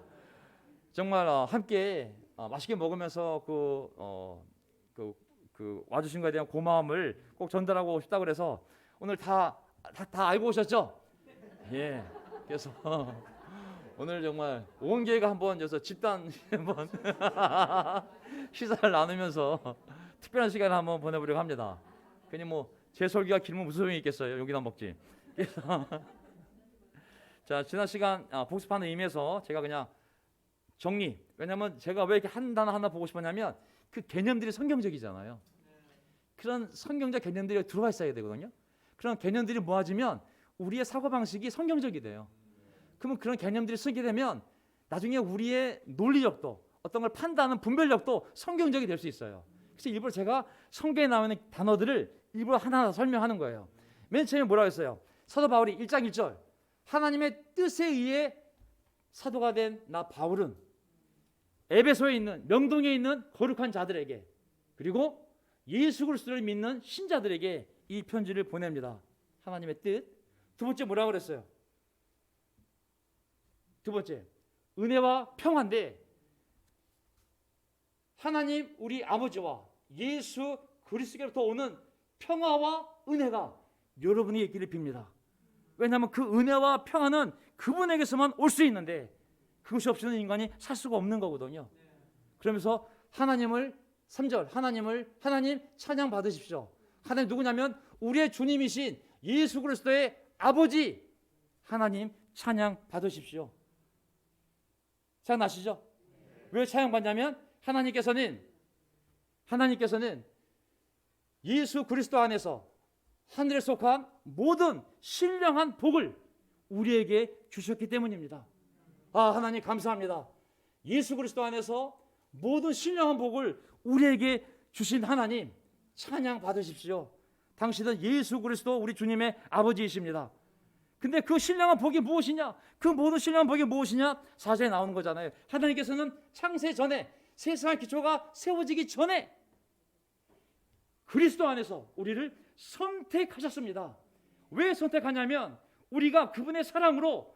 정말 함께 맛있게 먹으면서 그 와주신 것에 대한 고마움을 꼭 전달하고 싶다 그래서 오늘 다 알고 오셨죠? 예. 그래서 오늘 정말 온 교회가 한번 여기서 집단 한번 식사를 나누면서 특별한 시간을 한번 보내보려고 합니다. 괜히 뭐 제 설교가 길면 무슨 소용이 있겠어요. 여기다 먹지. 그래서 자 지난 시간 복습하는 의미에서 제가 그냥 정리. 왜냐하면 제가 왜 이렇게 한 단어 하나 보고 싶었냐면 그 개념들이 성경적이잖아요. 그런 성경적 개념들이 들어와 있어야 되거든요. 그런 개념들이 모아지면 우리의 사고방식이 성경적이 돼요. 그러면 그런 개념들이 쓰게 되면 나중에 우리의 논리력도 어떤 걸 판단하는 분별력도 성경적이 될 수 있어요. 그래서 일부러 제가 성경에 나오는 단어들을 일부러 하나하나 설명하는 거예요. 맨 처음에 뭐라고 했어요? 사도 바울이 1장 1절 하나님의 뜻에 의해 사도가 된 나 바울은 에베소에 있는 명동에 있는 거룩한 자들에게 그리고 예수 그리스도를 믿는 신자들에게 이 편지를 보냅니다 하나님의 뜻. 두 번째 뭐라고 그랬어요? 두 번째 은혜와 평화인데 하나님 우리 아버지와 예수 그리스도로부터 오는 평화와 은혜가 여러분이 있기를 빕니다. 왜냐하면 그 은혜와 평화는 그분에게서만 올 수 있는데 그것이 없이는 인간이 살 수가 없는 거거든요. 그러면서 하나님을 3절 하나님 찬양 받으십시오. 하나님 누구냐면 우리의 주님이신 예수 그리스도의 아버지 하나님 찬양 받으십시오. 생각나시죠? 왜 찬양 받냐면 하나님께서는 예수 그리스도 안에서 하늘에 속한 모든 신령한 복을 우리에게 주셨기 때문입니다. 하나님 감사합니다. 예수 그리스도 안에서 모든 신령한 복을 우리에게 주신 하나님 찬양 받으십시오. 당신은 예수 그리스도 우리 주님의 아버지이십니다. 근데 그 신령한 복이 무엇이냐? 그 모든 신령한 복이 무엇이냐? 4절에 나오는 거잖아요. 하나님께서는 창세 전에 세상의 기초가 세워지기 전에 그리스도 안에서 우리를 선택하셨습니다. 왜 선택하냐면 우리가 그분의 사랑으로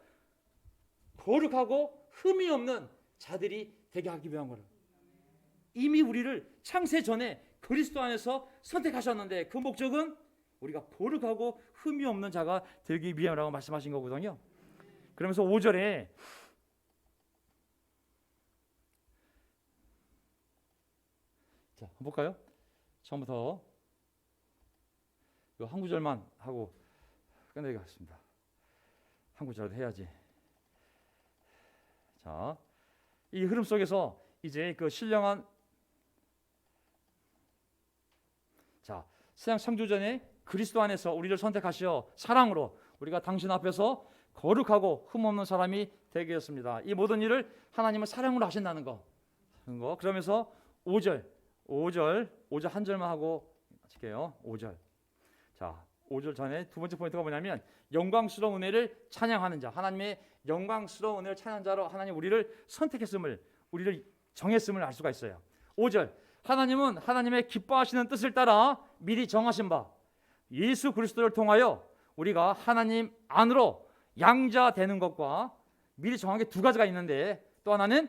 거룩하고 흠이 없는 자들이 되게 하기 위한 거를. 이미 우리를 창세 전에 그리스도 안에서 선택하셨는데 그 목적은 우리가 거룩하고 흠이 없는 자가 되기 위함이라고 말씀하신 거거든요. 그러면서 5절에 자, 한번 볼까요? 처음부터 한 구절만 하고 끝내겠습니다. 한 구절도 해야지. 자, 이 흐름 속에서 이제 그 신령한 세상 창조 전에 그리스도 안에서 우리를 선택하시어 사랑으로 우리가 당신 앞에서 거룩하고 흠없는 사람이 되게 했습니다. 이 모든 일을 하나님은 사랑으로 하신다는 거. 그러면서 5절 한 절만 하고 마칠게요. 5절. 자, 5절 전에 두 번째 포인트가 뭐냐면 영광스러운 은혜를 찬양하는 자. 하나님의 영광스러운 은혜를 찬양하는 자로 하나님 우리를 선택했음을, 우리를 정했음을 알 수가 있어요. 5절. 하나님은 하나님의 기뻐하시는 뜻을 따라 미리 정하신 바 예수 그리스도를 통하여 우리가 하나님 안으로 양자되는 것과 미리 정한 게 두 가지가 있는데 또 하나는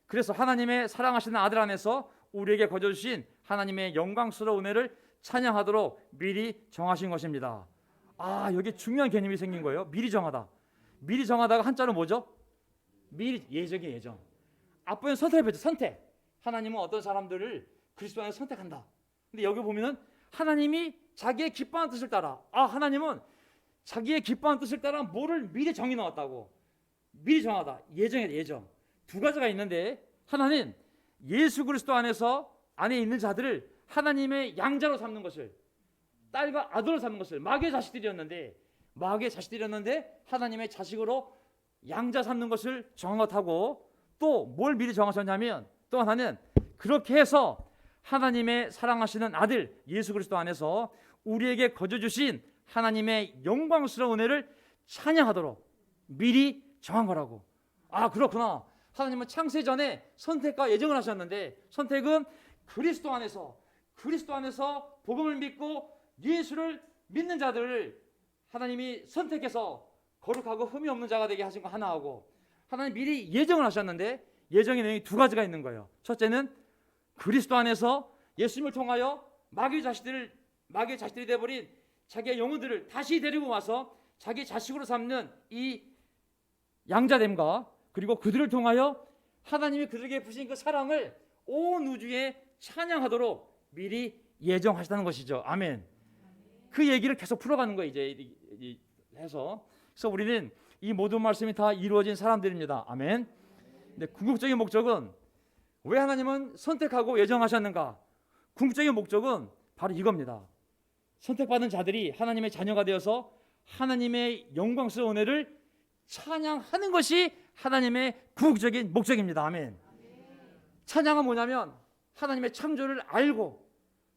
그래서 하나님의 사랑하시는 아들 안에서 우리에게 거저주신 하나님의 영광스러운 은혜를 찬양하도록 미리 정하신 것입니다. 여기 중요한 개념이 생긴 거예요. 미리 정하다. 미리 정하다가 한자로 뭐죠? 미리 예정이에요. 예정. 앞부분 선택을 뺐죠. 선택. 하나님은 어떤 사람들을 그리스도 안에 선택한다. 근데 여기 보면은 하나님이 자기의 기뻐하는 뜻을 따라 하나님은 자기의 기뻐하는 뜻을 따라 뭐를 미리 정해 놓았다고. 미리 정하다. 예정이다. 예정. 두 가지가 있는데 하나는 예수 그리스도 안에 있는 자들을 하나님의 양자로 삼는 것을, 딸과 아들로 삼는 것을, 마귀의 자식들이었는데 하나님의 자식으로 양자 삼는 것을 정한 것하고 또 뭘 미리 정하셨냐면 또 하나는 그렇게 해서 하나님의 사랑하시는 아들 예수 그리스도 안에서 우리에게 거저 주신 하나님의 영광스러운 은혜를 찬양하도록 미리 정한 거라고. 그렇구나. 하나님은 창세 전에 선택과 예정을 하셨는데 선택은 그리스도 안에서 복음을 믿고 예수를 믿는 자들을 하나님이 선택해서 거룩하고 흠이 없는 자가 되게 하신 거 하나하고 하나님 미리 예정을 하셨는데 예정의 내용이 두 가지가 있는 거예요. 첫째는 그리스도 안에서 예수님을 통하여 마귀의 자식들이 되어버린 자기의 영혼들을 다시 데리고 와서 자기 자식으로 삼는 이 양자됨과 그리고 그들을 통하여 하나님이 그들에게 부신 그 사랑을 온 우주에 찬양하도록 미리 예정하셨다는 것이죠. 아멘. 그 얘기를 계속 풀어가는 거예요. 이제 해서 그래서 우리는 이 모든 말씀이 다 이루어진 사람들입니다. 아멘. 근데 궁극적인 목적은 왜 하나님은 선택하고 예정하셨는가? 궁극적인 목적은 바로 이겁니다. 선택받은 자들이 하나님의 자녀가 되어서 하나님의 영광스러운 은혜를 찬양하는 것이 하나님의 궁극적인 목적입니다. 아멘. 찬양은 뭐냐면 하나님의 창조를 알고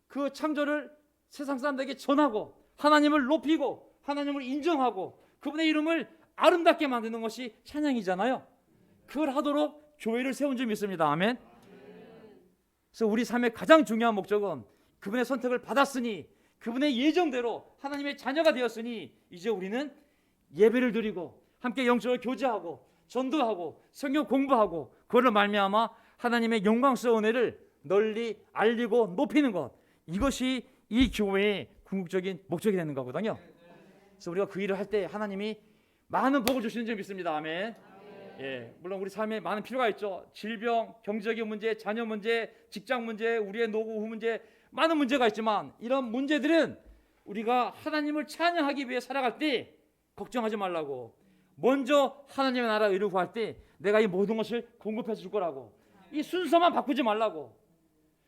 그 창조를 세상 사람들에게 전하고 하나님을 높이고 하나님을 인정하고 그분의 이름을 아름답게 만드는 것이 찬양이잖아요. 그걸 하도록 교회를 세운 줄 믿습니다. 아멘. 그래서 우리 삶의 가장 중요한 목적은 그분의 선택을 받았으니 그분의 예정대로 하나님의 자녀가 되었으니 이제 우리는 예배를 드리고 함께 영적으로 교제하고 전도하고 성경 공부하고 그걸로 말미암아 하나님의 영광스러운 은혜를 널리 알리고 높이는 것, 이것이 이 교회의 궁극적인 목적이 되는 거거든요. 그래서 우리가 그 일을 할 때 하나님이 많은 복을 주시는 줄 믿습니다. 아멘. 예, 물론 우리 삶에 많은 필요가 있죠. 질병, 경제적인 문제, 자녀 문제, 직장 문제, 우리의 노후 문제, 많은 문제가 있지만 이런 문제들은 우리가 하나님을 찬양하기 위해 살아갈 때 걱정하지 말라고, 먼저 하나님의 나라 의를 구할 때 내가 이 모든 것을 공급해 줄 거라고, 이 순서만 바꾸지 말라고.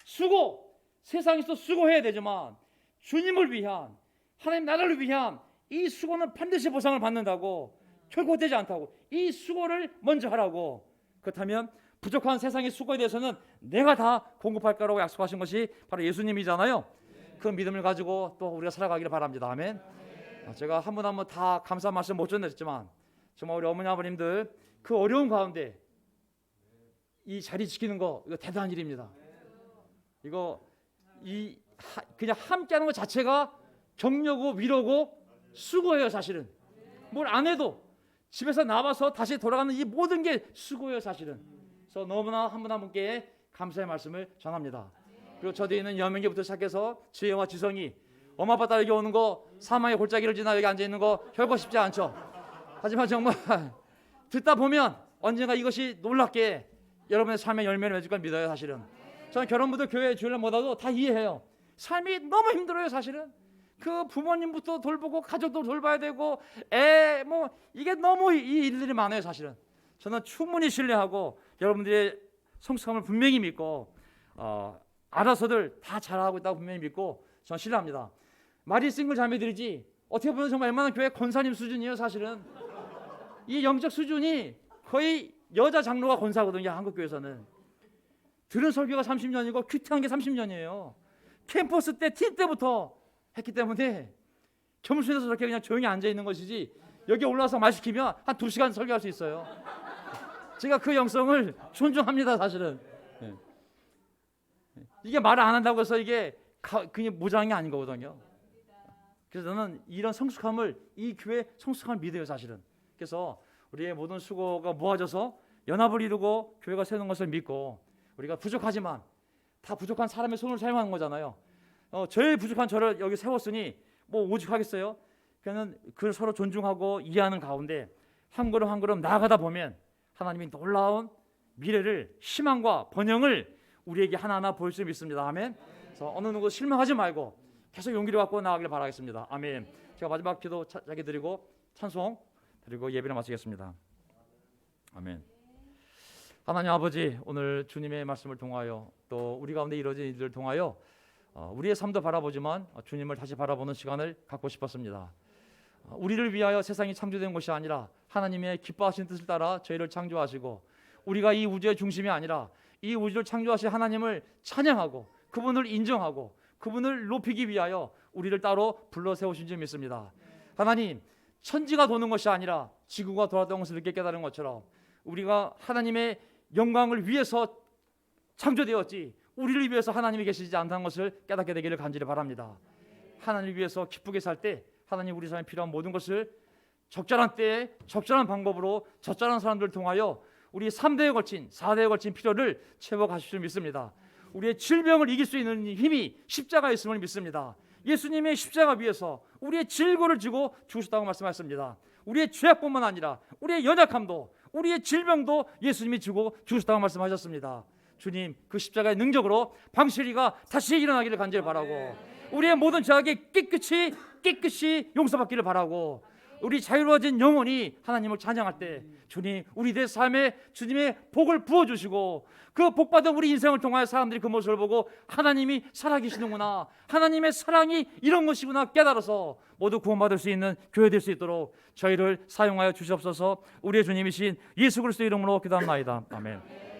수고, 세상에서 수고해야 되지만 주님을 위한, 하나님 나라를 위한 이 수고는 반드시 보상을 받는다고, 결코 되지 않다고. 이 수고를 먼저 하라고. 그렇다면 부족한 세상의 수고에 대해서는 내가 다 공급할 거라고 약속하신 것이 바로 예수님이잖아요. 그 믿음을 가지고 또 우리가 살아가기를 바랍니다. 아멘. 제가 한 분 한 분 다 감사한 말씀 못 전했지만 정말 우리 어머니 아버님들 그 어려운 가운데 이 자리 지키는 거, 이거 대단한 일입니다. 이거 그냥 함께하는 것 자체가 격려고 위로고 수고예요. 사실은 뭘 안 해도 집에서 나와서 다시 돌아가는 이 모든 게 수고예요. 사실은. 그래서 너무나 한 분 한 분께 감사의 말씀을 전합니다. 그리고 저 뒤에 있는 여명기부터 시작해서 지혜와 지성이 엄마 아빠 딸에게 오는 거, 사망의 골짜기를 지나 여기 앉아 있는 거 결코 쉽지 않죠. 하지만 정말 듣다 보면 언젠가 이것이 놀랍게 여러분의 삶의 열매를 맺을 걸 믿어요. 사실은 저는 결혼부터 교회 주일날 못하도 다 이해해요. 삶이 너무 힘들어요. 사실은 그 부모님부터 돌보고 가족도 돌봐야 되고 이게 너무 이 일들이 많아요. 사실은 저는 충분히 신뢰하고 여러분들의 성숙함을 분명히 믿고 알아서들 다 잘하고 있다고 분명히 믿고 저는 신뢰합니다. 말이 싱글 자매들이지 어떻게 보면 정말 웬만한 교회 권사님 수준이에요. 사실은 이 영적 수준이 거의 여자 장로가 권사거든요. 한국교회에서는 들은 설교가 30년이고 큐티한 게 30년이에요. 캠퍼스 때 팀 때부터 했기 때문에 겸손해서 저렇게 그냥 조용히 앉아있는 것이지 여기 올라와서 말 시키면 한 2시간 설교할 수 있어요. 제가 그 영성을 존중합니다. 사실은 이게 말을 안 한다고 해서 이게 그냥 무장한 게 아닌 거거든요. 그래서 저는 이런 성숙함을, 이 교회 성숙함을 믿어요. 사실은. 그래서 우리의 모든 수고가 모아져서 연합을 이루고 교회가 세우는 것을 믿고, 우리가 부족하지만 다 부족한 사람의 손을 사용하는 거잖아요. 제일 부족한 저를 여기 세웠으니 뭐 오죽하겠어요. 그냥 그 서로 존중하고 이해하는 가운데 한 걸음 한 걸음 나아가다 보면 하나님이 놀라운 미래를, 희망과 번영을 우리에게 하나하나 보일 수 믿습니다. 아멘. 그래서 어느 누구 실망하지 말고 계속 용기를 갖고 나아가길 바라겠습니다. 아멘. 제가 마지막 기도 자기 드리고 찬송 드리고 예배를 마치겠습니다. 아멘. 하나님 아버지, 오늘 주님의 말씀을 통하여 또 우리 가운데 이루어진 일들을 통하여 우리의 삶도 바라보지만 주님을 다시 바라보는 시간을 갖고 싶었습니다. 우리를 위하여 세상이 창조된 것이 아니라 하나님의 기뻐하신 뜻을 따라 저희를 창조하시고, 우리가 이 우주의 중심이 아니라 이 우주를 창조하신 하나님을 찬양하고 그분을 인정하고 그분을 높이기 위하여 우리를 따로 불러 세우신 줄 믿습니다. 하나님, 천지가 도는 것이 아니라 지구가 돌았던 것을 늦게 깨달은 것처럼 우리가 하나님의 영광을 위해서 창조되었지 우리를 위해서 하나님이 계시지 않다는 것을 깨닫게 되기를 간절히 바랍니다. 하나님을 위해서 기쁘게 살 때 하나님 우리 삶에 필요한 모든 것을 적절한 때에 적절한 방법으로 적절한 사람들을 통하여 우리 3대에 걸친 4대에 걸친 필요를 채워가실 줄 믿습니다. 우리의 질병을 이길 수 있는 힘이 십자가에 있음을 믿습니다. 예수님의 십자가 위에서 우리의 질고를 지고 죽으셨다고 말씀하셨습니다. 우리의 죄악뿐만 아니라 우리의 연약함도, 우리의 질병도 예수님이 지고 죽으셨다고 말씀하셨습니다. 주님, 그 십자가의 능력으로 방실이가 다시 일어나기를 간절히 바라고, 우리의 모든 죄악이 깨끗이 용서받기를 바라고, 우리 자유로워진 영혼이 하나님을 찬양할 때 주님, 우리들 삶에 주님의 복을 부어주시고 그 복받은 우리 인생을 통하여 사람들이 그 모습을 보고 하나님이 살아계시는구나, 하나님의 사랑이 이런 것이구나 깨달아서 모두 구원받을 수 있는 교회 될 수 있도록 저희를 사용하여 주시옵소서. 우리의 주님이신 예수 그리스도의 이름으로 기도합나이다. 아멘.